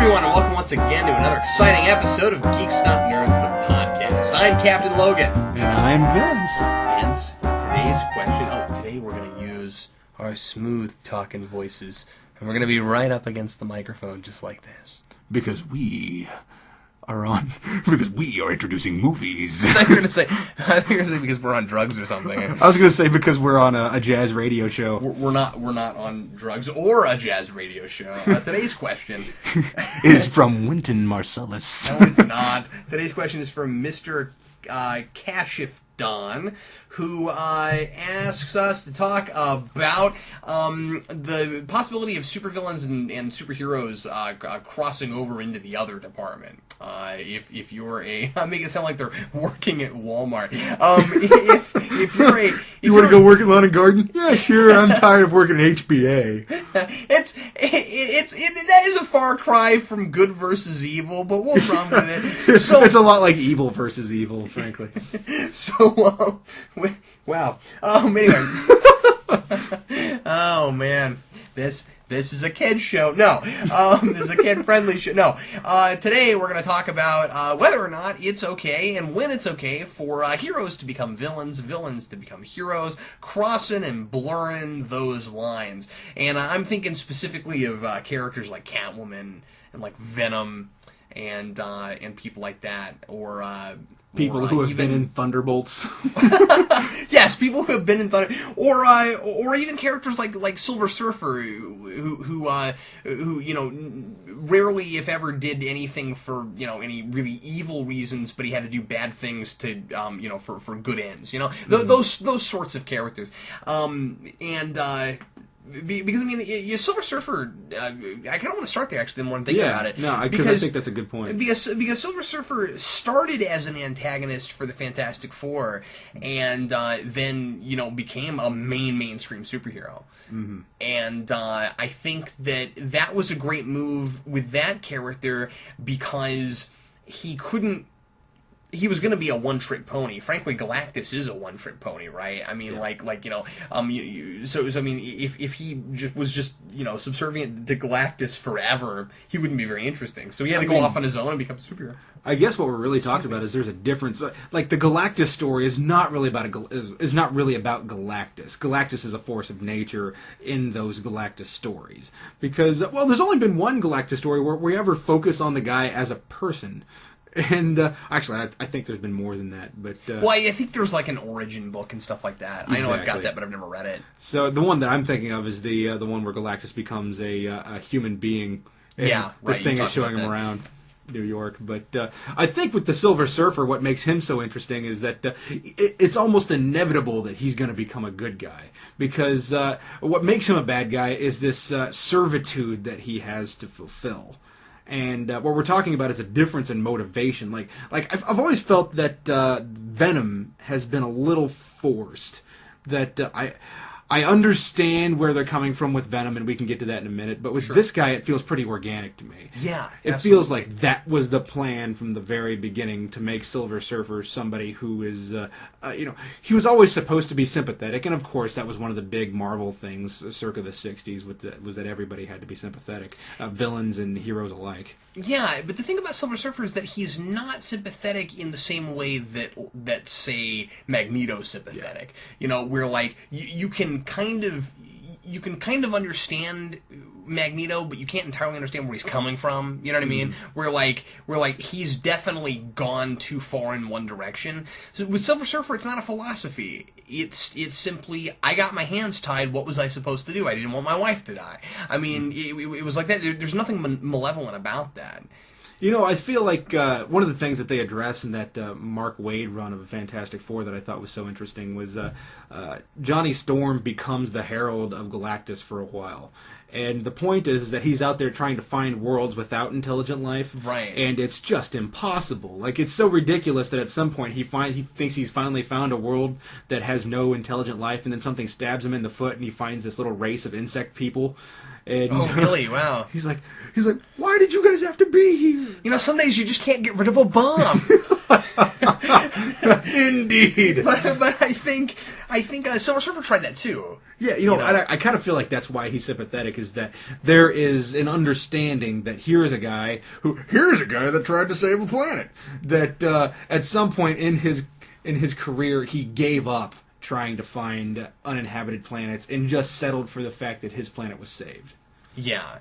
everyone, and welcome once again to another exciting episode of Geeks Not Nerds, the podcast. I'm Captain Logan. And I'm Vince, Vince. today we're going to use our smooth talking voices, and we're going to be right up against the microphone just like this. Because we are introducing movies. I thought you were going to say because we're on drugs or something. I was going to say because we're on a jazz radio show. We're not on drugs or a jazz radio show. Today's question is from Wynton Marsalis. No, it's not. Today's question is from Mr. Kashif Don, who asks us to talk about the possibility of supervillains and superheroes crossing over into the other department. If you're I'm making it sound like they're working at Walmart. If you're a you want to go work at Lawn and Garden? Yeah, sure. I'm tired of working at HBA. That is a far cry from good versus evil, but we'll run with it. So it's a lot like evil versus evil, frankly. So, wow. Anyway. Oh man, this is a kid show. No, this is a kid-friendly show. No, today we're going to talk about whether or not it's okay and when it's okay for heroes to become villains, villains to become heroes, crossing and blurring those lines. And I'm thinking specifically of characters like Catwoman and like Venom and people like that, or people who have been in Thunderbolts. Yes, people who have been in Thunder, or even characters like Silver Surfer, who rarely, if ever, did anything for any really evil reasons, but he had to do bad things to for good ends. Those sorts of characters, because Silver Surfer. I kind of want to start there actually. The more I'm thinking about it, because I think that's a good point. Because Silver Surfer started as an antagonist for the Fantastic Four, and then became a mainstream superhero. Mm-hmm. And I think that was a great move with that character because he was going to be a one-trick pony. Frankly, Galactus is a one-trick pony, right? I mean, if he was just subservient to Galactus forever, he wouldn't be very interesting. So he had to go off on his own and become a superhero. I guess what we're really talking about is there's a difference. Like the Galactus story is not really about Galactus. Galactus is a force of nature in those Galactus stories because there's only been one Galactus story where we ever focus on the guy as a person. And actually, I think there's been more than that. But I think there's like an origin book and stuff like that. Exactly. I know I've got that, but I've never read it. So the one that I'm thinking of is the one where Galactus becomes a human being. And the thing is showing him around New York. But I think with the Silver Surfer, what makes him so interesting is that it's almost inevitable that he's going to become a good guy. Because what makes him a bad guy is this servitude that he has to fulfill. And what we're talking about is a difference in motivation. Like I've always felt that Venom has been a little forced. That I understand where they're coming from with Venom, and we can get to that in a minute. But with this guy, it feels pretty organic to me. Yeah, it feels like that was the plan from the very beginning to make Silver Surfer somebody who is, he was always supposed to be sympathetic, and of course that was one of the big Marvel things circa the '60s was that everybody had to be sympathetic, villains and heroes alike. Yeah, but the thing about Silver Surfer is that he's not sympathetic in the same way that say Magneto's sympathetic. Yeah. Where like you can kind of understand Magneto, but you can't entirely understand where he's coming from. You know what I mean? Where like he's definitely gone too far in one direction. So with Silver Surfer, it's not a philosophy. It's simply, I got my hands tied. What was I supposed to do? I didn't want my wife to die. I mean, it was like that. There's nothing malevolent about that. I feel like one of the things that they address in that Mark Waid run of Fantastic Four that I thought was so interesting was Johnny Storm becomes the Herald of Galactus for a while. And the point is that he's out there trying to find worlds without intelligent life. Right. And it's just impossible. Like, it's so ridiculous that at some point he thinks he's finally found a world that has no intelligent life, and then something stabs him in the foot, and he finds this little race of insect people. And, oh, really? Wow. He's like, why did you guys have to be here? Some days you just can't get rid of a bomb. Indeed. But I think Silver Surfer tried that too. Yeah, I kind of feel like that's why he's sympathetic, is that there is an understanding that here's a guy that tried to save the planet. That at some point in his career, he gave up trying to find uninhabited planets and just settled for the fact that his planet was saved. Yeah.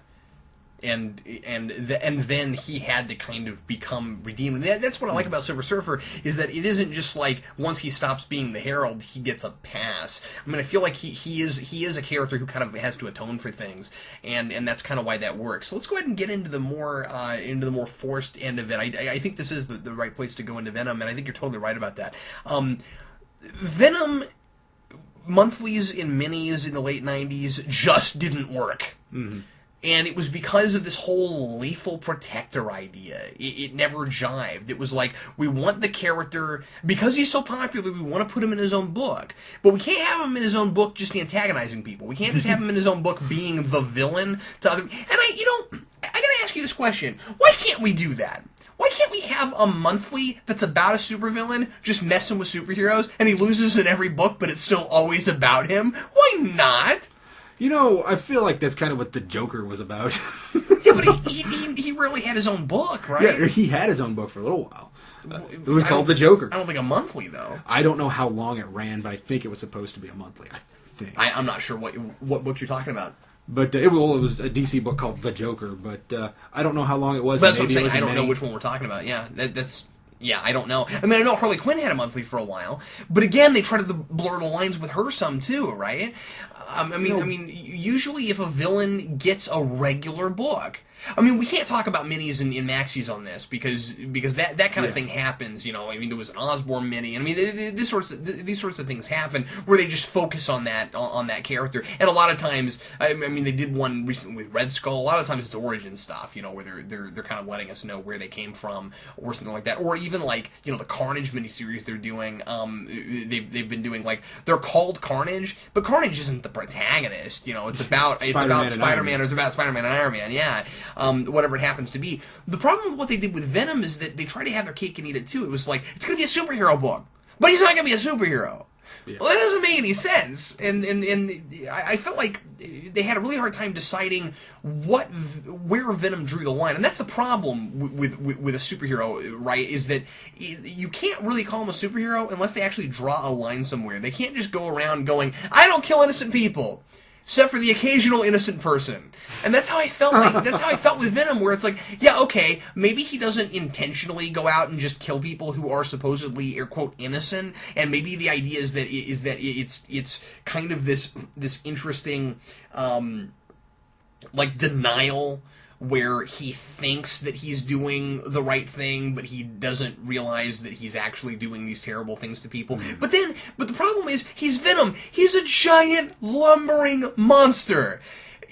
And then he had to kind of become redeemed. That's what I like about Silver Surfer, is that it isn't just like once he stops being the Herald, he gets a pass. I mean, I feel like he is a character who kind of has to atone for things, and that's kind of why that works. So let's go ahead and get into the more forced end of it. I think this is the right place to go into Venom, and I think you're totally right about that. Venom monthlies and minis in the late 90s just didn't work. Mm-hmm. And it was because of this whole lethal protector idea. It never jived. It was like, we want the character, because he's so popular, we want to put him in his own book. But we can't have him in his own book just antagonizing people. We can't just have him in his own book being the villain to other... And I gotta ask you this question. Why can't we do that? Why can't we have a monthly that's about a supervillain just messing with superheroes, and he loses in every book, but it's still always about him? Why not? I feel like that's kind of what the Joker was about. Yeah, but he rarely had his own book, right? Yeah, he had his own book for a little while. It was called The Joker. I don't think a monthly, though. I don't know how long it ran, but I think it was supposed to be a monthly, I think. I'm not sure what book you're talking about. But it was a DC book called The Joker, but I don't know how long it was. But that's what I'm saying. I don't know which one we're talking about. Yeah, yeah, I don't know. I mean, I know Harley Quinn had a monthly for a while, but again, they tried to blur the lines with her some too, right? I mean, usually if a villain gets a regular book, I mean, we can't talk about minis and maxis on this because that kind of thing happens. I mean, there was an Osborn mini, and I mean, these sorts of things happen where they just focus on that character. And a lot of times, I mean, they did one recently with Red Skull. A lot of times it's origin stuff, where they're kind of letting us know where they came from or something like that. Or even like the Carnage miniseries they're doing. They've been doing, like, they're called Carnage, but Carnage isn't the protagonist. It's about Spider-Man. It's about Spider-Man and Iron Man. Yeah. Whatever it happens to be. The problem with what they did with Venom is that they try to have their cake and eat it too. It was like, it's going to be a superhero book, but he's not going to be a superhero. Yeah. Well, that doesn't make any sense. And I felt like they had a really hard time deciding where Venom drew the line. And that's the problem with a superhero, right? Is that you can't really call him a superhero unless they actually draw a line somewhere. They can't just go around going, I don't kill innocent people, except for the occasional innocent person. And that's how I felt. That's how I felt with Venom, where it's like, yeah, okay, maybe he doesn't intentionally go out and just kill people who are supposedly, air quote, innocent. And maybe the idea is that it's kind of this interesting like denial, where he thinks that he's doing the right thing, but he doesn't realize that he's actually doing these terrible things to people. Mm-hmm. But the problem is, he's Venom. He's a giant, lumbering monster.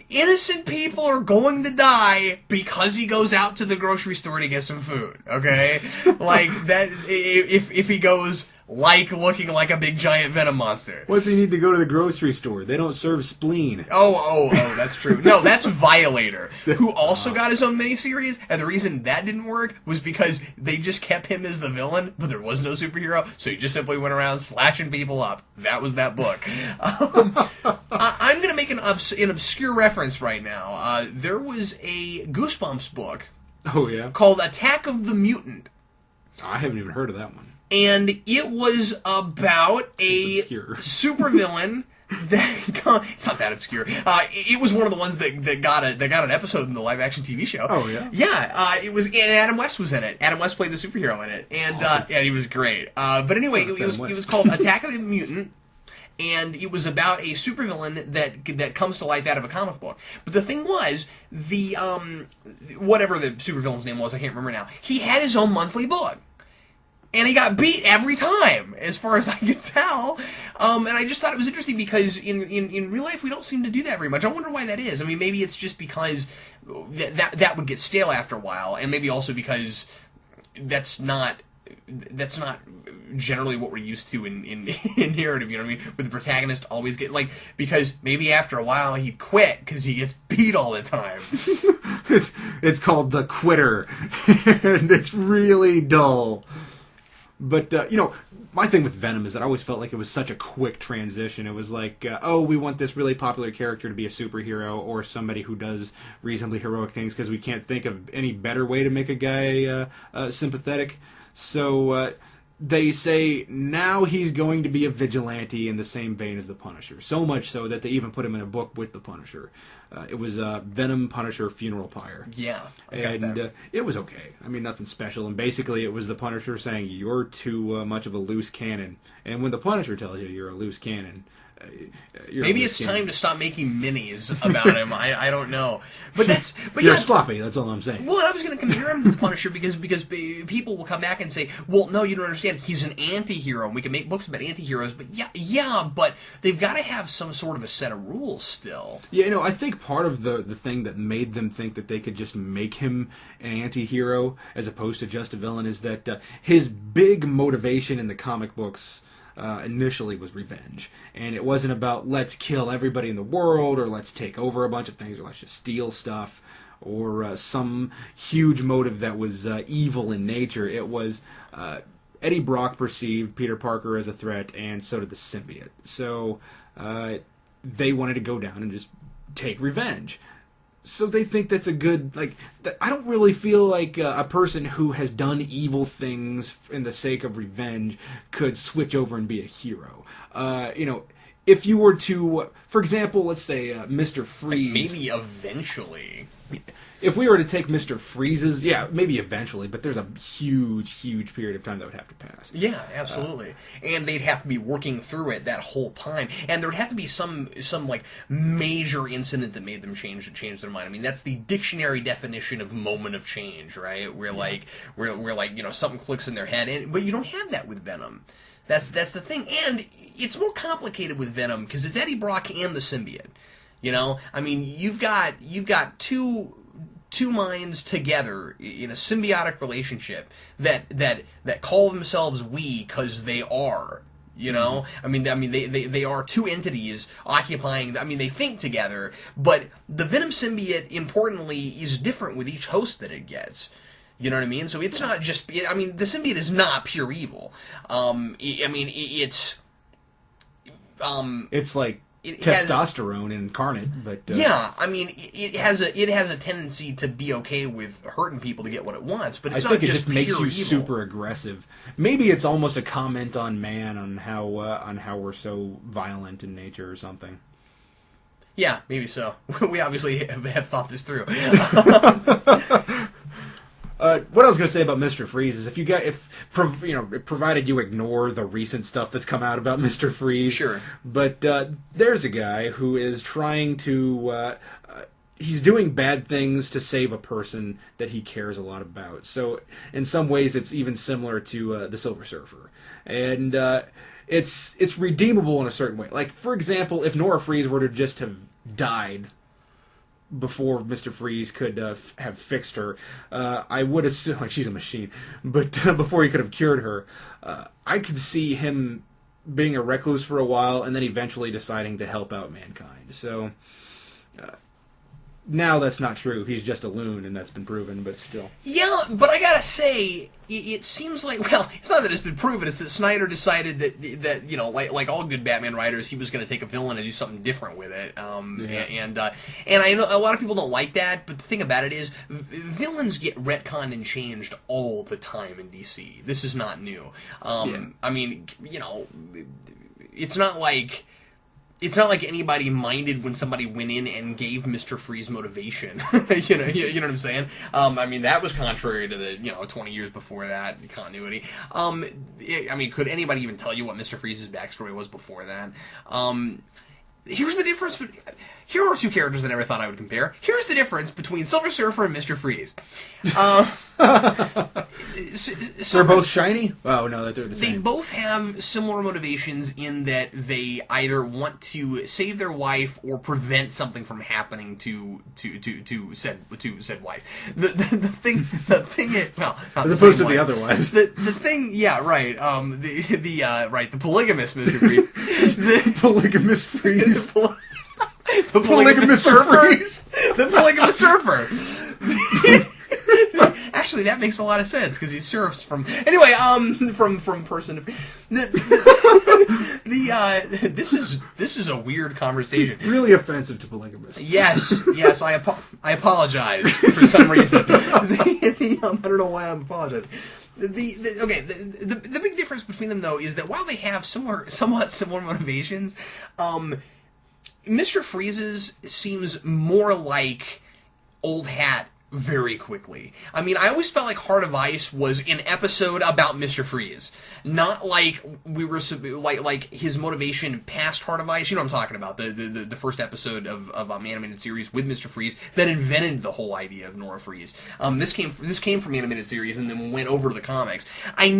Innocent people are going to die because he goes out to the grocery store to get some food, okay? Like, that, if he goes... looking like a big giant Venom monster. What's he need to go to the grocery store? They don't serve spleen. Oh, that's true. No, that's Violator, who also got his own miniseries, and the reason that didn't work was because they just kept him as the villain, but there was no superhero, so he just simply went around slashing people up. That was that book. I'm going to make an obscure reference right now. There was a Goosebumps book called Attack of the Mutant. I haven't even heard of that one. And it was about a supervillain that it's not that obscure. It was one of the ones that got an episode in the live action TV show. Oh yeah, yeah. It was, and Adam West was in it. Adam West played the superhero in it, and awesome. Yeah, he was great. But anyway, it was called Attack of the Mutant. And it was about a supervillain that comes to life out of a comic book. But the thing was, the whatever the supervillain's name was, I can't remember now. He had his own monthly book. And he got beat every time, as far as I could tell. And I just thought it was interesting because in real life we don't seem to do that very much. I wonder why that is. I mean, maybe it's just because that would get stale after a while, and maybe also because that's not generally what we're used to in narrative. You know what I mean? With the protagonist always because maybe after a while he'd quit because he gets beat all the time. It's called The Quitter, and it's really dull. But, my thing with Venom is that I always felt like it was such a quick transition. It was like, we want this really popular character to be a superhero or somebody who does reasonably heroic things because we can't think of any better way to make a guy sympathetic. So they say now he's going to be a vigilante in the same vein as the Punisher. So much so that they even put him in a book with the Punisher. It was Venom, Punisher, Funeral Pyre. Yeah. And it was okay. I mean, nothing special. And basically it was the Punisher saying, you're too much of a loose cannon. And when the Punisher tells you you're a loose cannon... maybe it's time to stop making minis about him. I don't know, but you're sloppy. That's all I'm saying. Well, I was going to compare him to the Punisher because people will come back and say, "Well, no, you don't understand. He's an anti-hero, and we can make books about anti-heroes." But yeah, but they've got to have some sort of a set of rules still. Yeah, I think part of the thing that made them think that they could just make him an anti-hero as opposed to just a villain is that his big motivation in the comic books. Initially was revenge, and it wasn't about let's kill everybody in the world or let's take over a bunch of things or let's just steal stuff or some huge motive that was evil in nature. It was Eddie Brock perceived Peter Parker as a threat, and so did the symbiote. So they wanted to go down and just take revenge. So they think that's a good, I don't really feel like a person who has done evil things in the sake of revenge could switch over and be a hero. If you were to, for example, let's say Mr. Freeze. Maybe eventually. If we were to take Mr. Freeze's, maybe eventually, but there's a huge period of time that would have to pass. Yeah, absolutely. And they'd have to be working through it that whole time. And there would have to be some major incident that made them change their mind. I mean, that's the dictionary definition of moment of change, right? Where something clicks in their head, but you don't have that with Venom. That's the thing. And it's more complicated with Venom because it's Eddie Brock and the symbiote. I mean, you've got two minds together in a symbiotic relationship that call themselves we because they are. I mean they are two entities occupying. I mean, they think together, but the Venom symbiote, importantly, is different with each host that it gets. You know what I mean? So it's not just. I mean, the symbiote is not pure evil. It's like. Testosterone incarnate, but yeah, I mean, it has a tendency to be okay with hurting people to get what it wants, but it's not just pure evil. I think it just makes you super aggressive. Maybe it's almost a comment on man on how we're so violent in nature or something. Yeah, maybe so. We obviously have thought this through. What I was going to say about Mr. Freeze is provided you ignore the recent stuff that's come out about Mr. Freeze. Sure. But there's a guy who is trying to... he's doing bad things to save a person that he cares a lot about. So in some ways it's even similar to the Silver Surfer. And it's redeemable in a certain way. Like, for example, if Nora Freeze were to just have died... before Mr. Freeze could have fixed her, I would assume, she's a machine, but before he could have cured her, I could see him being a recluse for a while and then eventually deciding to help out mankind. So now that's not true. He's just a loon, and that's been proven, but still. Yeah, but I gotta say, it seems like, well, it's not that it's been proven, it's that Snyder decided that like all good Batman writers, he was going to take a villain and do something different with it. And I know a lot of people don't like that, but the thing about it is, villains get retconned and changed all the time in DC. This is not new. I mean, it's not like... It's not like anybody minded when somebody went in and gave Mr. Freeze motivation. you know what I'm saying? I mean, that was contrary to the 20 years before that continuity. I mean, could anybody even tell you what Mr. Freeze's backstory was before that? Here's the difference. Here are two characters I never thought I would compare. Here's the difference between Silver Surfer and Mr. Freeze. They're both shiny? Oh, no, they're the same. They both have similar motivations in that they either want to save their wife or prevent something from happening to said wife. The thing is, well, not as opposed to the other wives. The thing, yeah, right. The polygamous Mr. Freeze. The polygamous Freeze. The polygamous surfer. The polygamous surfer. actually, that makes a lot of sense because he surfs from anyway. From person to this is a weird conversation. Really offensive to polygamists. Yes. I apologize for some reason. I don't know why I'm apologizing. The big difference between them though is that while they have somewhat similar motivations, Mr. Freeze's seems more like Old Hat very quickly. I mean, I always felt like Heart of Ice was an episode about Mr. Freeze, not like we were like his motivation past Heart of Ice. You know what I'm talking about? The first episode of animated series with Mr. Freeze that invented the whole idea of Nora Freeze. This came from animated series and then went over to the comics. I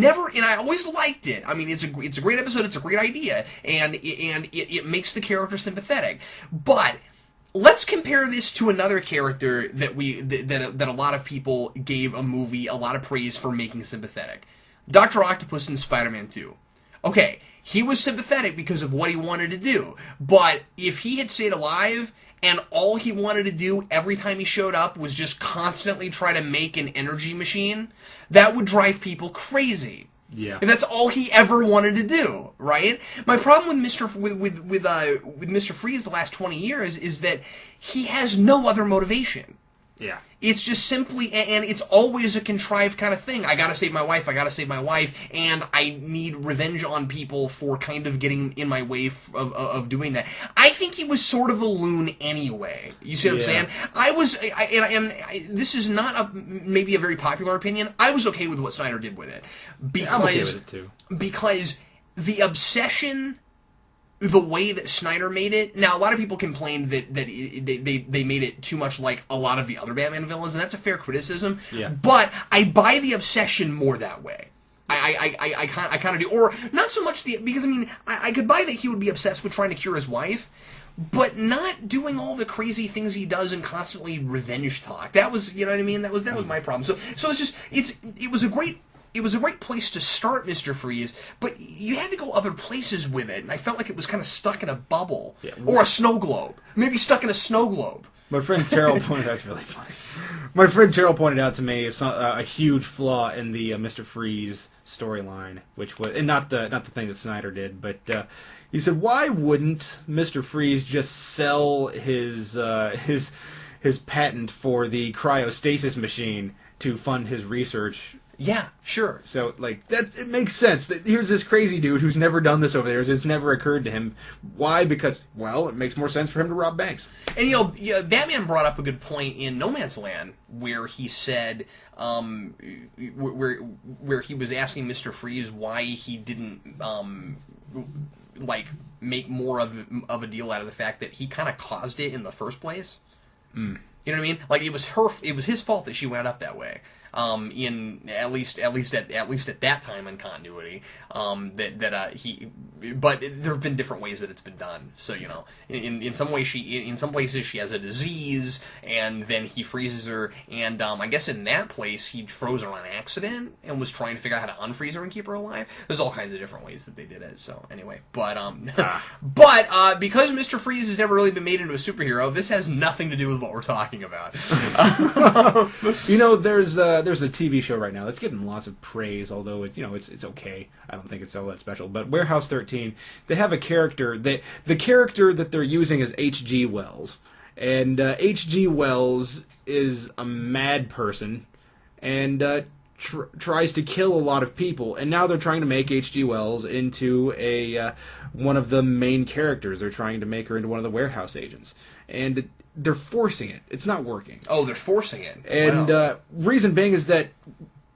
always liked it. I mean, it's a great episode. It's a great idea, and it makes the character sympathetic, but. Let's compare this to another character that a lot of people gave a movie a lot of praise for making sympathetic. Dr. Octopus in Spider-Man 2. Okay, he was sympathetic because of what he wanted to do, but if he had stayed alive and all he wanted to do every time he showed up was just constantly try to make an energy machine, that would drive people crazy. Yeah. If that's all he ever wanted to do, right? My problem with Mr. Freeze the last 20 years is that he has no other motivation. Yeah. It's just simply, and it's always a contrived kind of thing. I gotta save my wife, and I need revenge on people for kind of getting in my way of doing that. I think he was sort of a loon anyway. You see what I'm saying? This is not maybe a very popular opinion. I was okay with what Snyder did with it. I'm okay with it too. Because the obsession... The way that Snyder made it... Now, a lot of people complained that they made it too much like a lot of the other Batman villains, and that's a fair criticism. Yeah. But I buy the obsession more that way. I kind of do. Or, not so much because, I mean, I could buy that he would be obsessed with trying to cure his wife, but not doing all the crazy things he does and constantly revenge talk. That was, you know what I mean? That was my problem. So it's just... It was a great place to start Mr. Freeze, but you had to go other places with it, and I felt like it was kind of stuck in a bubble. Yeah. Or a snow globe. Maybe stuck in a snow globe. My friend Terrell pointed that's really funny. My friend Terrell pointed out to me a huge flaw in the Mr. Freeze storyline, which was, and not the thing that Snyder did, but he said, why wouldn't Mr. Freeze just sell his patent for the cryostasis machine to fund his research? Yeah, sure. So, like, it makes sense. Here's this crazy dude who's never done this over there. It's never occurred to him. Why? Because, well, it makes more sense for him to rob banks. And, Batman brought up a good point in No Man's Land, where he said, where he was asking Mr. Freeze why he didn't, make more of a deal out of the fact that he kind of caused it in the first place. Mm. You know what I mean? Like, it was his fault that she wound up that way. In at least at that time in continuity, but there have been different ways that it's been done. So in some places she has a disease, and then he freezes her, and I guess in that place he froze her on accident and was trying to figure out how to unfreeze her and keep her alive. There's all kinds of different ways that they did it. So anyway, but because Mr. Freeze has never really been made into a superhero, this has nothing to do with what we're talking about. There's a TV show right now that's getting lots of praise, although it's okay. I don't think it's all that special. But Warehouse 13, they have a character the character that they're using is H.G. Wells, and H.G. Wells is a mad person and tries to kill a lot of people. And now they're trying to make H.G. Wells into one of the main characters. They're trying to make her into one of the warehouse agents, and they're forcing it. It's not working. Oh, they're forcing it. And reason being is that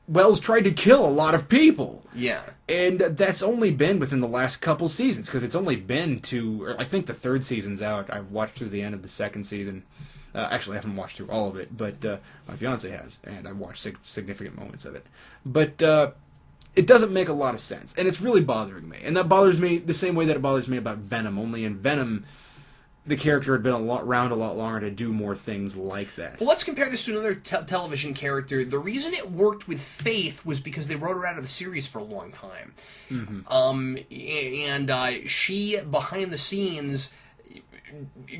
Wells tried to kill a lot of people. Yeah. And that's only been within the last couple seasons, because it's only been I think the third season's out. I've watched through the end of the second season. Actually, I haven't watched through all of it, but my fiance has, and I've watched significant moments of it. But it doesn't make a lot of sense, and it's really bothering me. And that bothers me the same way that it bothers me about Venom, only in Venom the character had been around a lot longer to do more things like that. Well, let's compare this to another television character. The reason it worked with Faith was because they wrote her out of the series for a long time. Mm-hmm. And she, behind the scenes,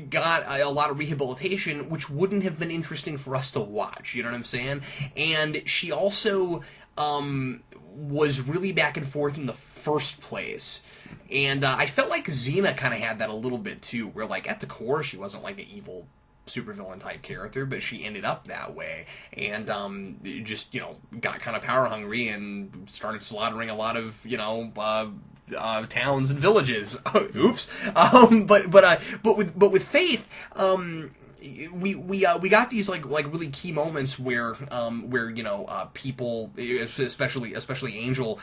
got a lot of rehabilitation, which wouldn't have been interesting for us to watch. You know what I'm saying? And she also was really back and forth in the first place. And I felt like Xena kind of had that a little bit too, where like at the core she wasn't like an evil supervillain type character, but she ended up that way, and just got kind of power hungry and started slaughtering a lot of towns and villages. Oops. But with Faith, we got these like really key moments where people, especially Angel,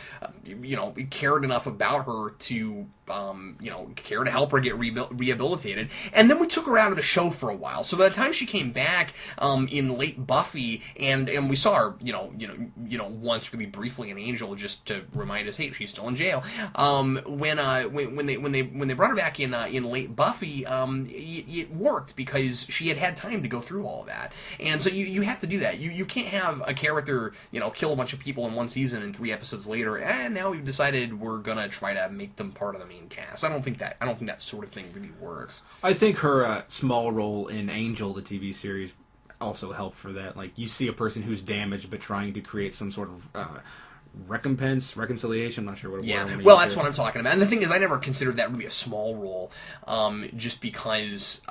cared enough about her to care to help her get rehabilitated, and then we took her out of the show for a while. So by the time she came back in late Buffy, and we saw her once really briefly in Angel, just to remind us, hey, she's still in jail. When they brought her back in late Buffy, it worked because she had time to go through all of that, and so you have to do that. You can't have a character kill a bunch of people in one season and 3 episodes later, and now we've decided we're gonna try to make them part of the main cast. I don't think that sort of thing really works. I think her small role in Angel, the TV series, also helped for that. Like, you see a person who's damaged but trying to create some sort of reconciliation. I'm not sure what it was. Yeah, well, that's what I'm talking about. And the thing is, I never considered that really a small role, just because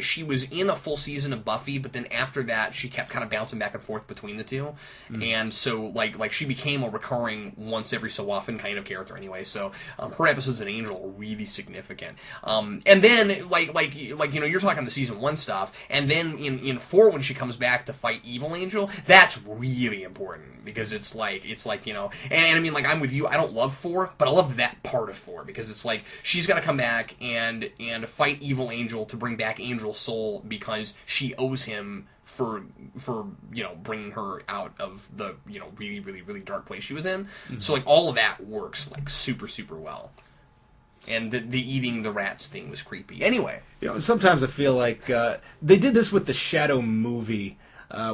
she was in a full season of Buffy, but then after that, she kept kind of bouncing back and forth between the two. And so, like she became a recurring once every so often kind of character anyway. So, her episodes in Angel are really significant. And then, you're talking the season 1 stuff, and then in 4, when she comes back to fight Evil Angel, that's really important, because it's like, and I mean, like, I'm with you, I don't love 4, but I love that part of 4, because it's like, she's got to come back and fight Evil Angel to bring back Angel's soul, because she owes him for bringing her out of the really, really, really dark place she was in. So like all of that works like super, super well. And the eating the rats thing was creepy. Anyway, sometimes I feel like they did this with the Shadow movie,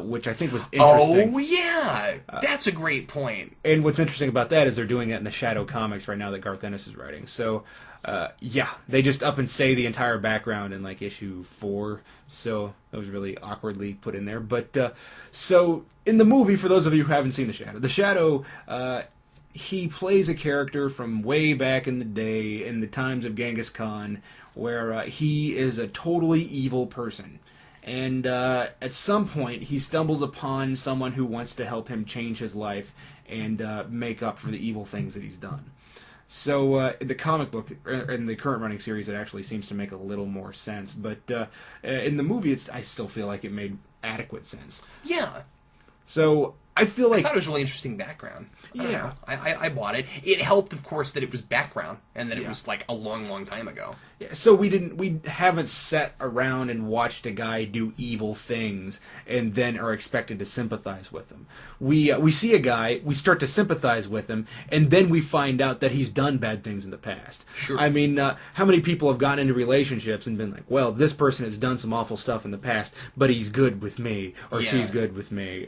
which I think was interesting. Oh, yeah! That's a great point. And what's interesting about that is they're doing it in the Shadow comics right now that Garth Ennis is writing. So, they just up and say the entire background in, like, issue 4. So, that was really awkwardly put in there. But, so, in the movie, for those of you who haven't seen the Shadow, he plays a character from way back in the day, in the times of Genghis Khan, where he is a totally evil person. And at some point, he stumbles upon someone who wants to help him change his life and make up for the evil things that he's done. So in the comic book, in the current running series, it actually seems to make a little more sense. But in the movie, I still feel like it made adequate sense. Yeah. So I feel like... I thought it was really interesting background. Yeah. I bought it. It helped, of course, that it was background and that it was like a long, long time ago. Yeah, so we haven't sat around and watched a guy do evil things and then are expected to sympathize with him. We see a guy, we start to sympathize with him, and then we find out that he's done bad things in the past. Sure. I mean, how many people have gotten into relationships and been like, well, this person has done some awful stuff in the past, but he's good with me, or she's good with me.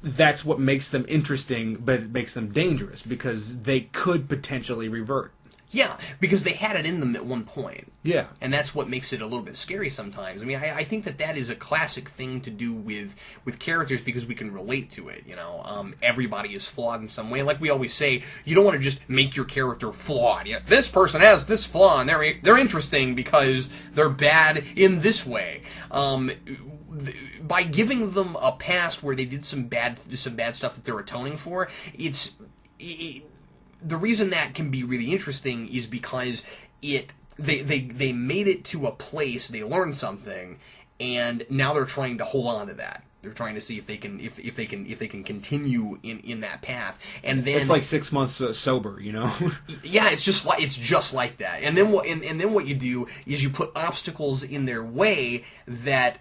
That's what makes them interesting, but it makes them dangerous, because they could potentially revert. Yeah, because they had it in them at one point. Yeah. And that's what makes it a little bit scary sometimes. I mean, I think that is a classic thing to do with characters, because we can relate to it, everybody is flawed in some way. Like we always say, you don't want to just make your character flawed. This person has this flaw, and they're interesting because they're bad in this way. By giving them a past where they did some bad stuff that they're atoning for, the reason that can be really interesting is because they made it to a place, they learned something, and now they're trying to hold on to that. They're trying to see if they can continue in that path, and then it's like 6 months sober, Yeah, it's just like that. And then what you do is you put obstacles in their way that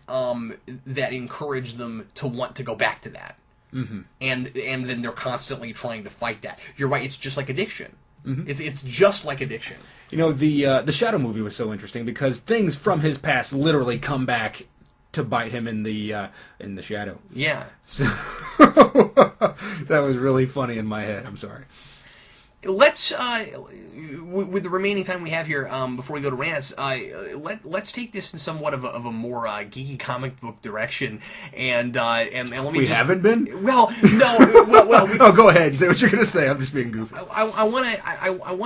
encourage them to want to go back to that. Mm-hmm. And then they're constantly trying to fight that. You're right. It's just like addiction. Mm-hmm. It's just like addiction. The Shadow movie was so interesting because things from his past literally come back to bite him in the shadow. Yeah. So that was really funny in my head. I'm sorry. let's with the remaining time we have here, before we go to rants, let's take this in somewhat of a more geeky comic book direction, and let me. We haven't been. Well, no. Oh, go ahead and say what you're going to say. I'm just being goofy. I want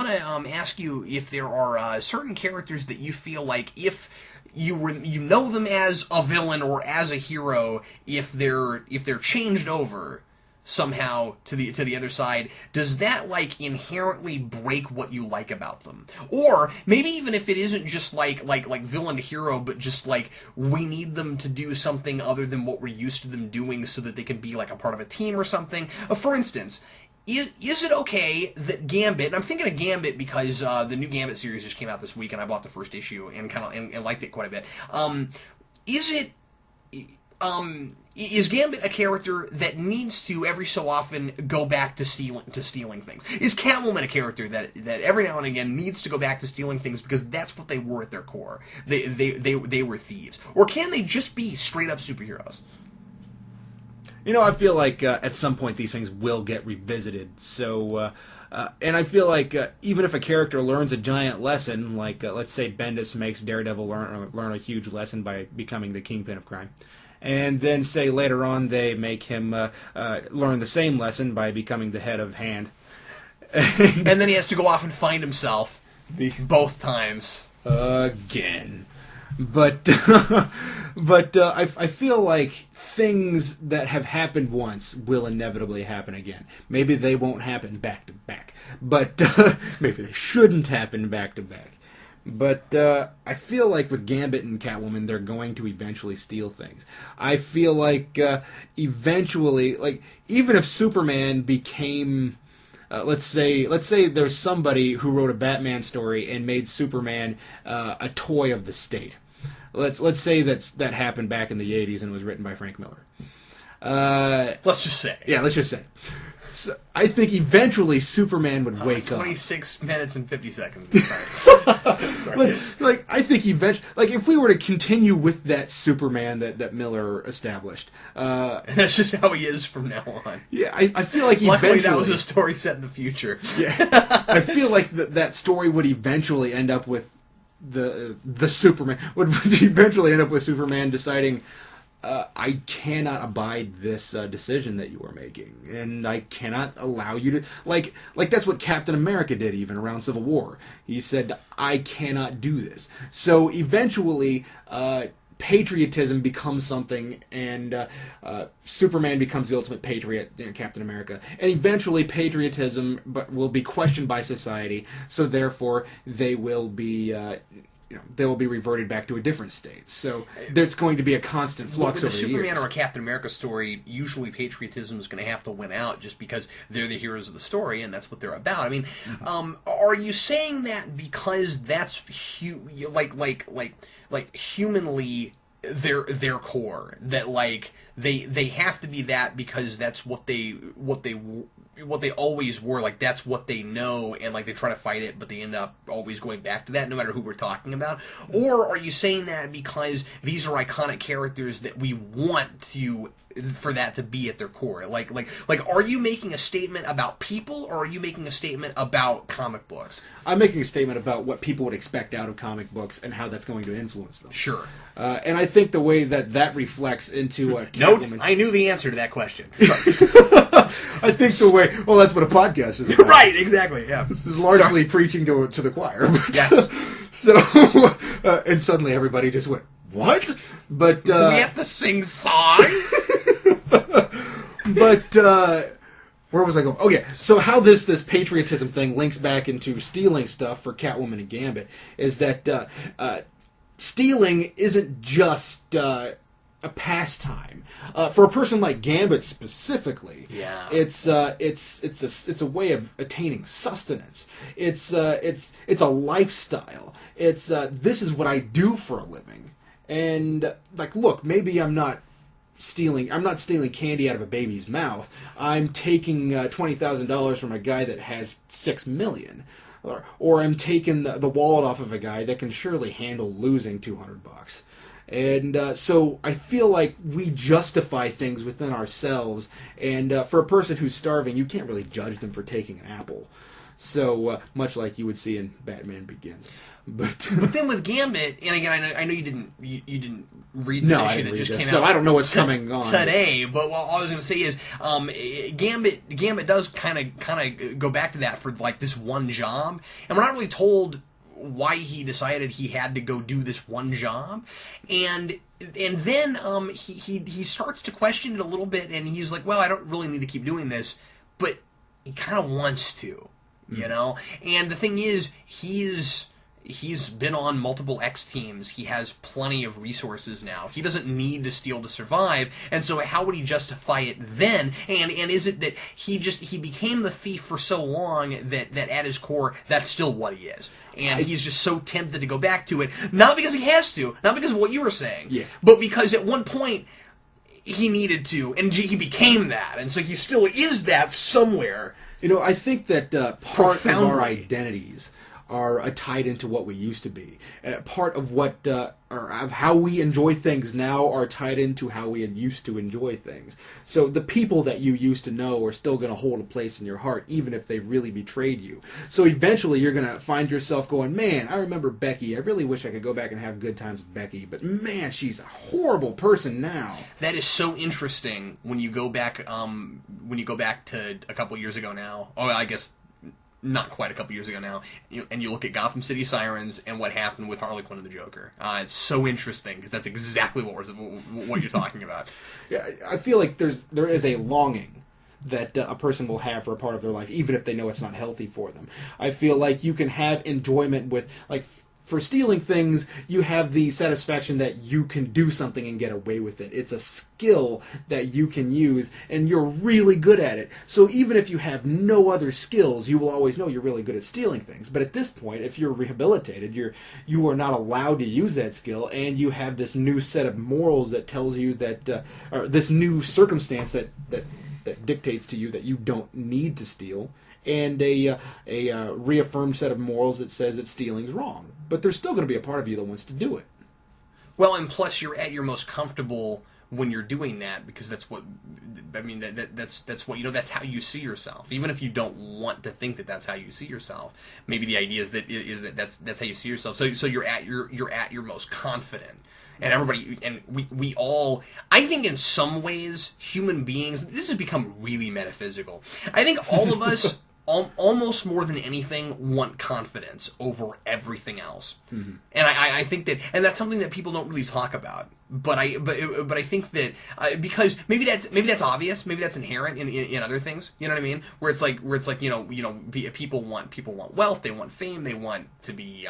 to ask you if there are certain characters that you feel like if you know them as a villain or as a hero, if they're changed over somehow to the other side, does that like inherently break what you like about them? Or maybe even if it isn't just like villain to hero, but just like we need them to do something other than what we're used to them doing so that they can be like a part of a team or something. For instance, is it okay that Gambit, and I'm thinking of Gambit because the new Gambit series just came out this week and I bought the first issue and and liked it quite a bit. Is Gambit a character that needs to every so often go back to stealing things? Is Catwoman a character that every now and again needs to go back to stealing things because that's what they were at their core? They were thieves, or can they just be straight up superheroes? You know, I feel like at some point these things will get revisited. So, and I feel like even if a character learns a giant lesson, like let's say Bendis makes Daredevil learn a huge lesson by becoming the kingpin of crime, and then say later on they make him learn the same lesson by becoming the head of Hand. And then he has to go off and find himself both times. Again. But I feel like things that have happened once will inevitably happen again. Maybe they won't happen back to back, but maybe they shouldn't happen back to back. But I feel like with Gambit and Catwoman, they're going to eventually steal things. I feel like eventually, like even if Superman became, let's say there's somebody who wrote a Batman story and made Superman a toy of the state. Let's say that happened back in the 80s and was written by Frank Miller. Let's just say. Yeah, let's just say. So I think eventually Superman would wake up. 26 minutes and 50 seconds. Sorry. Like I think eventually, like if we were to continue with that Superman that Miller established, and that's just how he is from now on. Yeah, I feel like luckily eventually that was a story set in the future. Yeah, I feel like that story would eventually end up with the Superman would eventually end up with Superman deciding, I cannot abide this decision that you are making, and I cannot allow you to like that's what Captain America did even around Civil War. He said, I cannot do this. So eventually patriotism becomes something, and Superman becomes the ultimate patriot, Captain America, and eventually patriotism will be questioned by society, so therefore they will be they will be reverted back to a different state. So there's going to be a constant flux over the years. With a Superman or a Captain America story, usually patriotism is going to have to win out just because they're the heroes of the story and that's what they're about. I mean, are you saying that because that's like humanly their core, that like they have to be that because that's what they always were, like that's what they know, and like they try to fight it but they end up always going back to that no matter who we're talking about? Or are you saying that because these are iconic characters that we want for that to be at their core? Like are you making a statement about people, or are you making a statement about comic books? I'm making a statement about what people would expect out of comic books and how that's going to influence them. Sure. And I think the way that reflects into Note, I knew the answer to that question. I think the way, well, that's what a podcast is about. Right, exactly, yeah. This is largely preaching to the choir. But, yes. So, and suddenly everybody just went, what? But we have to sing songs? But where was I going? Oh yeah. So how this patriotism thing links back into stealing stuff for Catwoman and Gambit is that stealing isn't just a pastime for a person like Gambit specifically. Yeah. It's a way of attaining sustenance. It's a lifestyle. It's this is what I do for a living. And like, look, maybe I'm not stealing candy out of a baby's mouth. I'm taking $20,000 from a guy that has $6 million, or I'm taking the wallet off of a guy that can surely handle losing $200. And so I feel like we justify things within ourselves. And for a person who's starving, you can't really judge them for taking an apple. So much like you would see in Batman Begins. But then with Gambit, and again, I know you didn't read this issue that just came out. So I don't know what's coming on today. But all I was going to say is, Gambit does kind of go back to that for like this one job, and we're not really told why he decided he had to go do this one job, and then he starts to question it a little bit, and he's like, well, I don't really need to keep doing this, but he kind of wants to, you know. And the thing is, he's been on multiple X teams. He has plenty of resources now. He doesn't need to steal to survive. And so how would he justify it then? And is it that he became the thief for so long that at his core, that's still what he is? And he's just so tempted to go back to it. Not because he has to. Not because of what you were saying. Yeah. But because at one point, he needed to. And he became that. And so he still is that somewhere. You know, I think that part of our identities are tied into what we used to be. Part of what, or of how we enjoy things now are tied into how we used to enjoy things. So the people that you used to know are still going to hold a place in your heart, even if they've really betrayed you. So eventually you're going to find yourself going, man, I remember Becky. I really wish I could go back and have good times with Becky, but man, she's a horrible person now. That is so interesting when you go back, to a couple years ago now. Oh, I guess not quite a couple years ago now, and you look at Gotham City Sirens and what happened with Harley Quinn and the Joker. It's so interesting because that's exactly what you're talking about. Yeah, I feel like there is a longing that a person will have for a part of their life, even if they know it's not healthy for them. I feel like you can have enjoyment with, like, for stealing things, you have the satisfaction that you can do something and get away with it. It's a skill that you can use, and you're really good at it. So even if you have no other skills, you will always know you're really good at stealing things. But at this point, if you're rehabilitated, you are not allowed to use that skill, and you have this new set of morals that tells you that, or this new circumstance that dictates to you that you don't need to steal, and a reaffirmed set of morals that says that stealing's wrong. But there's still going to be a part of you that wants to do it. Well, and plus you're at your most comfortable when you're doing that, because that's what, I mean, that's what, you know, that's how you see yourself. Even if you don't want to think that that's how you see yourself, maybe the idea is that that's how you see yourself. So you're at your most confident. And everybody, and we all, I think in some ways, human beings, this has become really metaphysical. I think all of us, almost more than anything, want confidence over everything else. Mm-hmm. And I think that, and that's something that people don't really talk about. But I think that because maybe that's obvious, maybe that's inherent in other things. You know what I mean? Where it's like you know people want wealth, they want fame, they want to be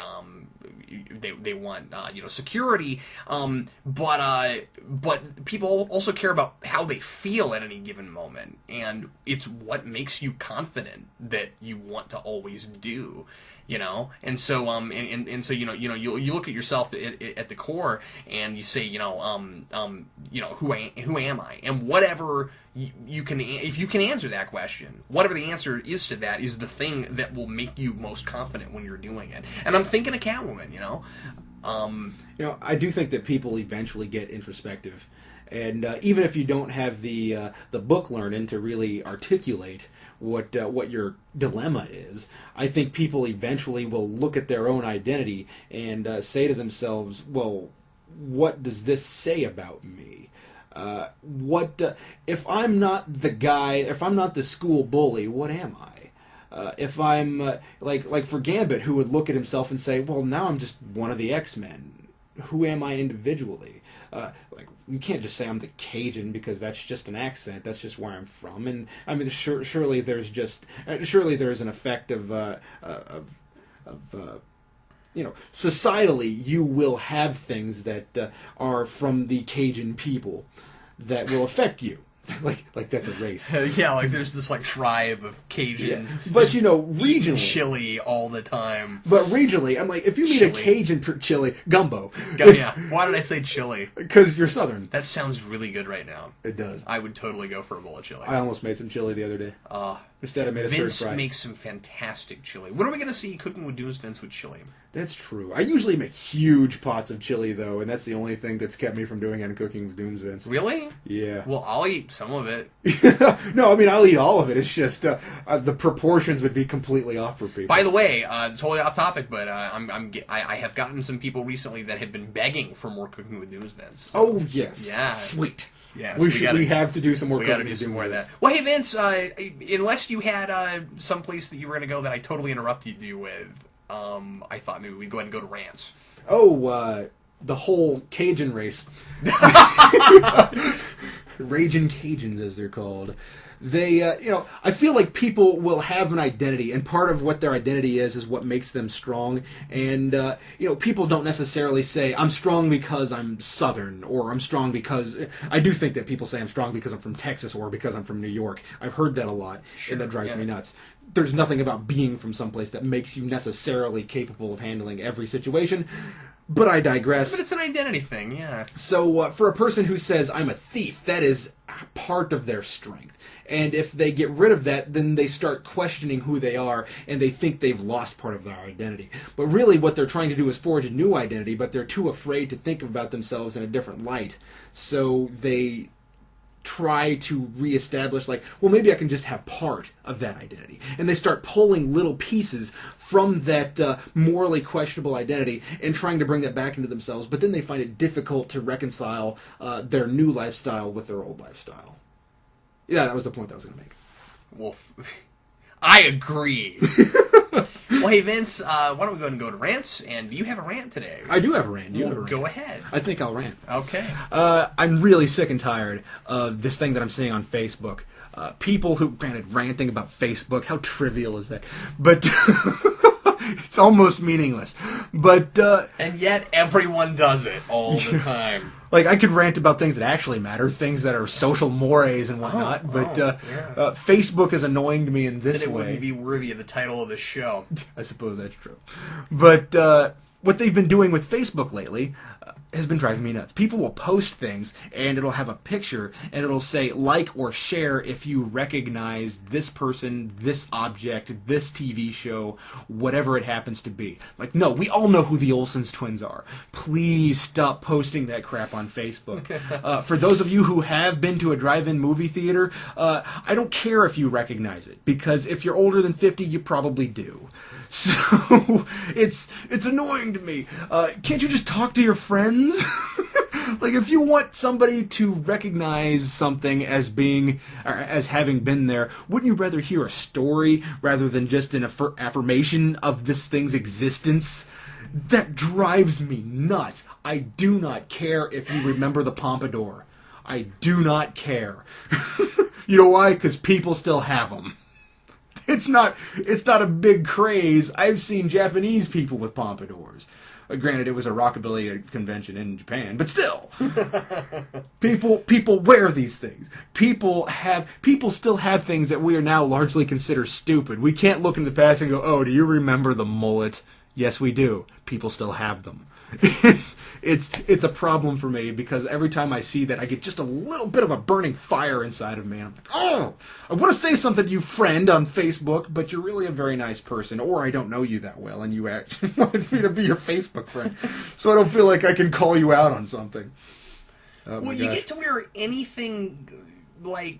they want security. But people also care about how they feel at any given moment, and it's what makes you confident that you want to always do. You know, and so so you look at yourself at the core, and you say, who am I? And whatever you can, if you can answer that question, whatever the answer is to that is the thing that will make you most confident when you're doing it. And I'm thinking of Catwoman, I do think that people eventually get introspective, and even if you don't have the book learning to really articulate what your dilemma is, I think people eventually will look at their own identity and say to themselves, well, what does this say about me? If I'm not the guy, if I'm not the school bully, what am I? If I'm like for Gambit, who would look at himself and say, well, now I'm just one of the X-Men. Who am I individually? You can't just say I'm the Cajun because that's just an accent. That's just where I'm from. And I mean, surely there's an effect of societally, you will have things that are from the Cajun people that will affect you. like that's a race. Yeah, like there's this tribe of Cajuns. Yeah. But regionally, chili all the time. But regionally, I'm like, if you meet a Cajun chili, gumbo. Yeah. Why did I say chili? Because you're Southern. That sounds really good right now. It does. I would totally go for a bowl of chili. I almost made some chili the other day. Instead, I made a stir fry. Vince makes some fantastic chili. When are we going to see Cooking with Dooms Vince with chili? That's true. I usually make huge pots of chili, though, and that's the only thing that's kept me from doing any Cooking with Dooms Vince. Really? Yeah. Well, I'll eat some of it. No, I mean, I'll eat all of it. It's just the proportions would be completely off for people. By the way, totally off topic, but I have gotten some people recently that have been begging for more Cooking with Dooms Vince. Oh, yes. Yeah. Sweet. Yeah, so we have to do some more. We got to do some more of that. Well, hey Vince, unless you had some place that you were going to go that I totally interrupted you with, I thought maybe we'd go ahead and go to rants. Oh, the whole Cajun race, Raging Cajuns as they're called. They, I feel like people will have an identity, and part of what their identity is what makes them strong. And, people don't necessarily say, I'm strong because I'm Southern, or I'm strong because... I do think that people say I'm strong because I'm from Texas, or because I'm from New York. I've heard that a lot, and that drives me nuts. There's nothing about being from someplace that makes you necessarily capable of handling every situation. But I digress. But it's an identity thing, yeah. So, for a person who says, I'm a thief, that is part of their strength. And if they get rid of that, then they start questioning who they are, and they think they've lost part of their identity. But really what they're trying to do is forge a new identity, but they're too afraid to think about themselves in a different light. So they try to reestablish, well, maybe I can just have part of that identity. And they start pulling little pieces from that morally questionable identity and trying to bring that back into themselves, but then they find it difficult to reconcile their new lifestyle with their old lifestyle. Yeah, that was the point that I was going to make. Well, I agree. Well, hey, Vince, why don't we go ahead and go to rants? And you have a rant today. I do have a rant. You have a rant. Go ahead. I think I'll rant. Okay. I'm really sick and tired of this thing that I'm seeing on Facebook. People who, granted, ranting about Facebook, how trivial is that? But it's almost meaningless. But and yet everyone does it all the time. I could rant about things that actually matter, things that are social mores and whatnot, Facebook is annoying to me in this way. It wouldn't be worthy of the title of the show. I suppose that's true. But what they've been doing with Facebook lately has been driving me nuts. People will post things, and it'll have a picture, and it'll say, like or share if you recognize this person, this object, this TV show, whatever it happens to be. No, we all know who the Olsen's twins are. Please stop posting that crap on Facebook. For those of you who have been to a drive-in movie theater, I don't care if you recognize it, because if you're older than 50, you probably do. So, it's annoying to me. Can't you just talk to your friends? If you want somebody to recognize something as being, or as having been there, wouldn't you rather hear a story rather than just an affirmation of this thing's existence? That drives me nuts. I do not care if you remember the Pompadour. I do not care. You know why? Because people still have them. It's not a big craze. I've seen Japanese people with pompadours. Granted, it was a rockabilly convention in Japan, but still, people wear these things. People still have things that we are now largely consider stupid. We can't look into the past and go, "Oh, do you remember the mullet?" Yes, we do. People still have them. It's a problem for me because every time I see that, I get just a little bit of a burning fire inside of me. I'm like, oh, I want to say something to you, friend, on Facebook, but you're really a very nice person, or I don't know you that well, and you actually wanted me to be your Facebook friend, so I don't feel like I can call you out on something. Well, you get to where anything like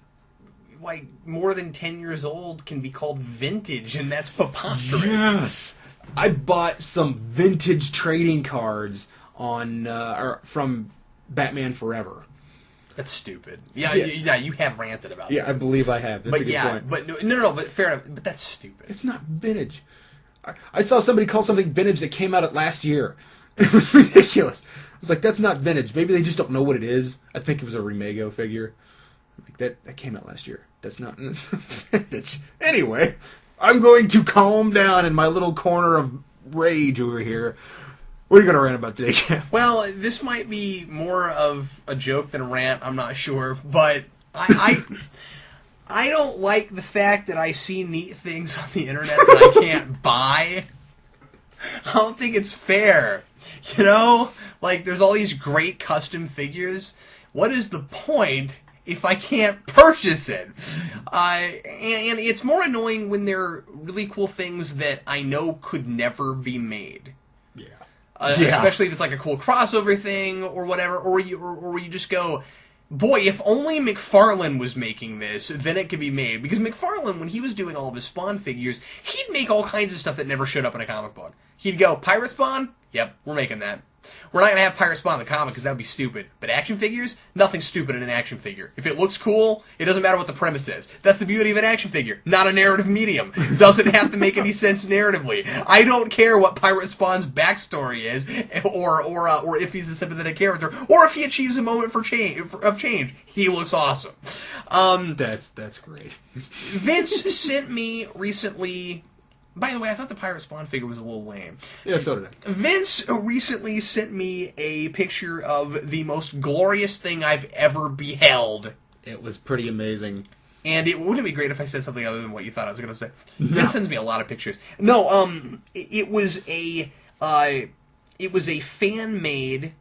more than 10 years old can be called vintage, and that's preposterous. Yes. I bought some vintage trading cards from Batman Forever. That's stupid. Yeah, you have ranted about it. Yeah, I believe I have. That's a good point. But no, but fair enough. But that's stupid. It's not vintage. I saw somebody call something vintage that came out last year. It was ridiculous. I was like, that's not vintage. Maybe they just don't know what it is. I think it was a Remego figure. That came out last year. That's not vintage. Anyway, I'm going to calm down in my little corner of rage over here. What are you going to rant about today, Cam? Well, this might be more of a joke than a rant. I'm not sure, but I don't like the fact that I see neat things on the internet that I can't buy. I don't think it's fair. There's all these great custom figures. What is the point if I can't purchase it. And it's more annoying when they're really cool things that I know could never be made. Yeah. Especially if it's like a cool crossover thing or whatever, or you just go, boy, if only McFarlane was making this, then it could be made. Because McFarlane, when he was doing all of his Spawn figures, he'd make all kinds of stuff that never showed up in a comic book. He'd go, Pirate Spawn? Yep, we're making that. We're not going to have Pirate Spawn in the comic because that would be stupid. But action figures? Nothing stupid in an action figure. If it looks cool, it doesn't matter what the premise is. That's the beauty of an action figure. Not a narrative medium. Doesn't have to make any sense narratively. I don't care what Pirate Spawn's backstory is, or if he's a sympathetic character, or if he achieves a moment of change. He looks awesome. That's great. Vince sent me recently... By the way, I thought the Pirate Spawn figure was a little lame. Yeah, so did I. Vince recently sent me a picture of the most glorious thing I've ever beheld. It was pretty amazing. And it wouldn't be great if I said something other than what you thought I was going to say. No. Vince sends me a lot of pictures. No, it was a fan made,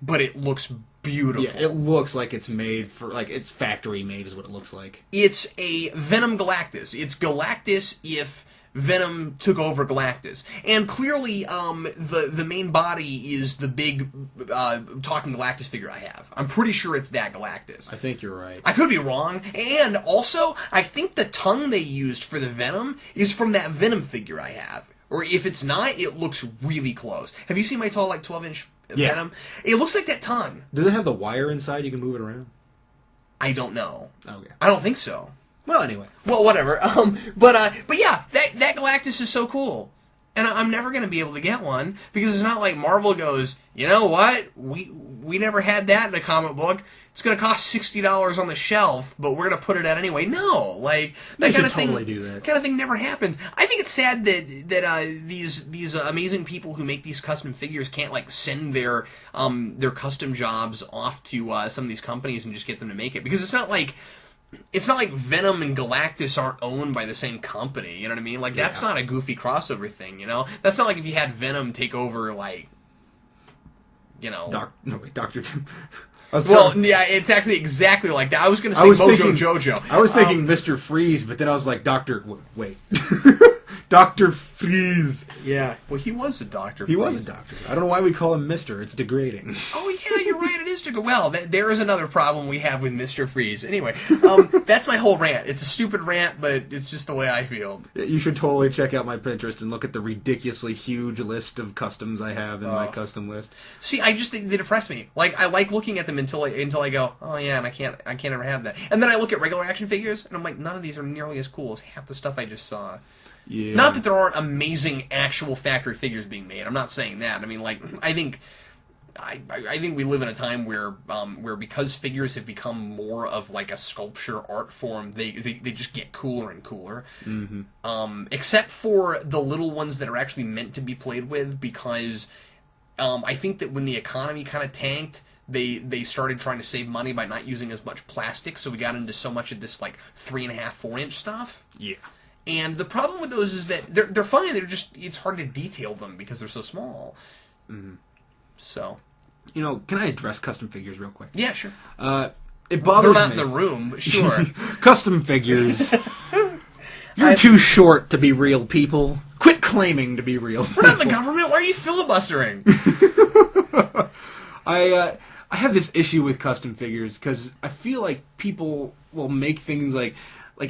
but it looks beautiful. Yeah, it looks like it's made for, like, it's factory made is what it looks like. It's a Venom Galactus. It's Galactus if Venom took over Galactus. And clearly, the main body is the big talking Galactus figure I have. I'm pretty sure it's that Galactus. I think you're right. I could be wrong. And also, I think the tongue they used for the Venom is from that Venom figure I have. Or if it's not, it looks really close. Have you seen my tall, like, 12-inch Venom? It looks like that tongue. Does it have the wire inside? You can move it around? I don't know. Okay. I don't think so. Well, anyway. Well, whatever. But yeah, that Galactus is so cool. And I'm never going to be able to get one, because it's not like Marvel goes, you know what? We never had that in a comic book. It's going to cost $60 on the shelf, but we're going to put it out anyway. No, like that kind of thing. Totally do that. Kind of thing never happens. I think it's sad that these amazing people who make these custom figures can't like send their custom jobs off to some of these companies and just get them to make it, because it's not like Venom and Galactus aren't owned by the same company, you know what I mean? Like, that's not a goofy crossover thing, you know? That's not like if you had Venom take over, like, you know... Dr. Well, yeah, it's actually exactly like that. I was going to say Jojo. I was thinking Mr. Freeze, but then I was like, Wait. Dr. Freeze. Yeah. Well, he was a doctor. He was a doctor. I don't know why we call him Mr. It's degrading. Oh, yeah, you're right. It is degrading. Well, there is another problem we have with Mr. Freeze. Anyway, that's my whole rant. It's a stupid rant, but it's just the way I feel. You should totally check out my Pinterest and look at the ridiculously huge list of customs I have in my custom list. See, they depress me. Like, I like looking at them until I go, oh yeah, and I can't ever have that. And then I look at regular action figures, and I'm like, none of these are nearly as cool as half the stuff I just saw. Yeah. Not that there aren't amazing actual factory figures being made. I'm not saying that. I mean, like, I think we live in a time where because figures have become more of like a sculpture art form, they just get cooler and cooler. Mm-hmm. Except for the little ones that are actually meant to be played with, because I think that when the economy kind of tanked, they started trying to save money by not using as much plastic, so we got into so much of this like 3.5, 4-inch stuff. Yeah. And the problem with those is that they're fine. It's hard to detail them because they're so small. Mm-hmm. So, you know, can I address custom figures real quick? Yeah, sure. It bothers me. They're not in the room, but sure. Custom figures. You're too short to be real people. Quit claiming to be real people. We're not in the government. Why are you filibustering? I have this issue with custom figures because I feel like people will make things like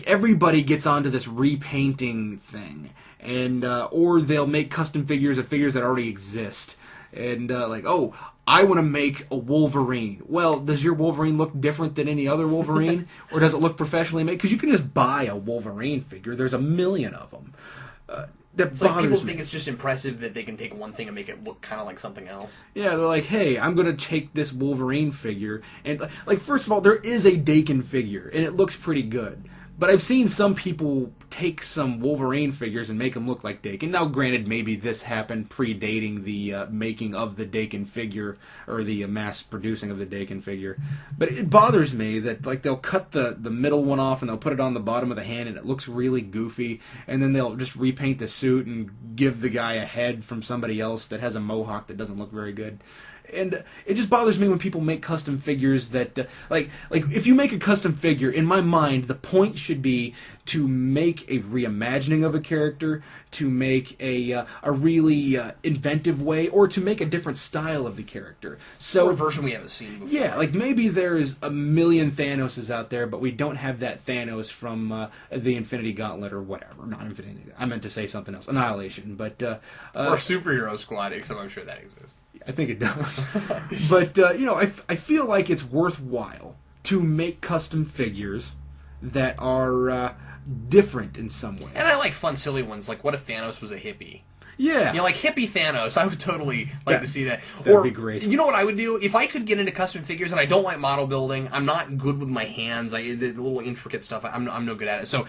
everybody gets onto this repainting thing, and or they'll make custom figures of figures that already exist, and I want to make a Wolverine. Well, does your Wolverine look different than any other Wolverine, or does it look professionally made? Because you can just buy a Wolverine figure. There's a million of them. It's like people think it's just impressive that they can take one thing and make it look kind of like something else. Yeah, they're like, hey, I'm going to take this Wolverine figure, and like, first of all, there is a Dakin figure, and it looks pretty good. But I've seen some people take some Wolverine figures and make them look like Dakin. Now, granted, maybe this happened predating the making of the Dakin figure, or the mass producing of the Dakin figure. But it bothers me that they'll cut the middle one off and they'll put it on the bottom of the hand and it looks really goofy. And then they'll just repaint the suit and give the guy a head from somebody else that has a mohawk that doesn't look very good. And it just bothers me when people make custom figures that, like if you make a custom figure, in my mind, the point should be to make a reimagining of a character, to make a really inventive way, or to make a different style of the character. So, or a version we haven't seen before. Yeah, like maybe there's a million Thanoses out there, but we don't have that Thanos from the Infinity Gauntlet or whatever. Not Infinity. I meant to say something else. Annihilation, but or Superhero Squad, except I'm sure that exists. I think it does. But, I feel like it's worthwhile to make custom figures that are different in some way. And I like fun, silly ones, like what if Thanos was a hippie? Yeah. Like hippie Thanos, I would totally like to see that. That'd be great. You know what I would do? If I could get into custom figures, and I don't like model building, I'm not good with my hands, the little intricate stuff, I'm no good at it. So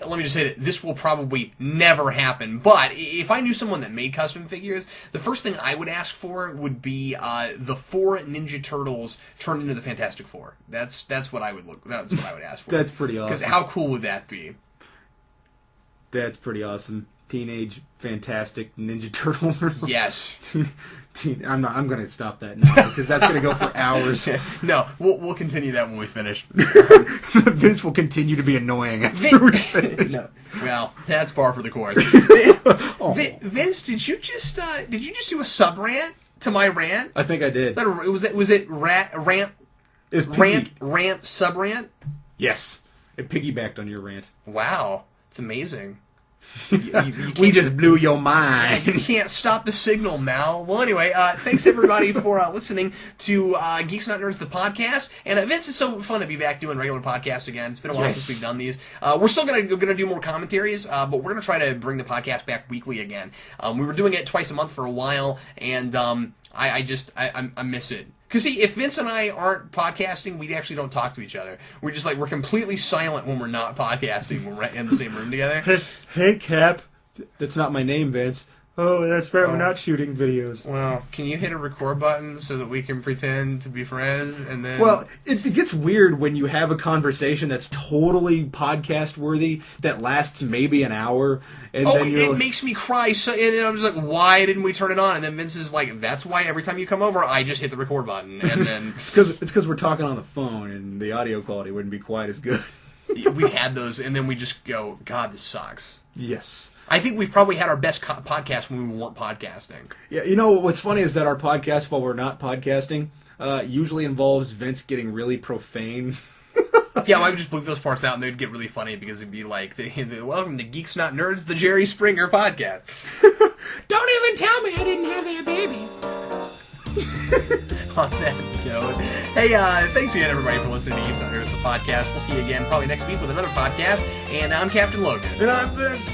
let me just say that this will probably never happen. But if I knew someone that made custom figures, the first thing I would ask for would be the 4 Ninja Turtles turned into the Fantastic Four. That's what I would ask for. That's pretty awesome. Because how cool would that be? That's pretty awesome. Teenage Fantastic Ninja Turtles. Yes. I'm going to stop that now because that's going to go for hours. No, we'll continue that when we finish. Vince will continue to be annoying after we finish. No. Well, that's par for the course. Vince, did you just do a sub rant to my rant? I think I did. Was it rant sub rant? Yes, it piggybacked on your rant. Wow, it's amazing. We just blew your mind. You can't stop the signal, Mal. Well, anyway, thanks everybody for listening to Geeks Not Nerds, the podcast. And Vince, it's so fun to be back doing regular podcasts again. It's been a while since we've done these. We're still gonna do more commentaries, but we're gonna try to bring the podcast back weekly again. We were doing it twice a month for a while, and I miss it. Because, see, if Vince and I aren't podcasting, we actually don't talk to each other. We're just we're completely silent when we're not podcasting, when we're in the same room together. Hey, Cap. That's not my name, Vince. Oh, that's right. We're not shooting videos. Well, can you hit a record button so that we can pretend to be friends, and then... Well, it gets weird when you have a conversation that's totally podcast-worthy, that lasts maybe an hour, and then it makes me cry, so, and then I'm just like, why didn't we turn it on? And then Vince is like, that's why every time you come over, I just hit the record button, and then... It's because we're talking on the phone, and the audio quality wouldn't be quite as good. We've had those, and then we just go, God, this sucks. Yes. I think we've probably had our best podcast when we weren't podcasting. Yeah, what's funny is that our podcast, while we're not podcasting, usually involves Vince getting really profane. Yeah, I would just bleep those parts out, and they'd get really funny because it'd be like, welcome to Geeks Not Nerds, the Jerry Springer podcast. Don't even tell me I didn't have that baby. On that note, hey, thanks again, everybody, for listening to Geeks Not Nerds, the podcast. We'll see you again probably next week with another podcast, and I'm Captain Logan. And I'm Vince.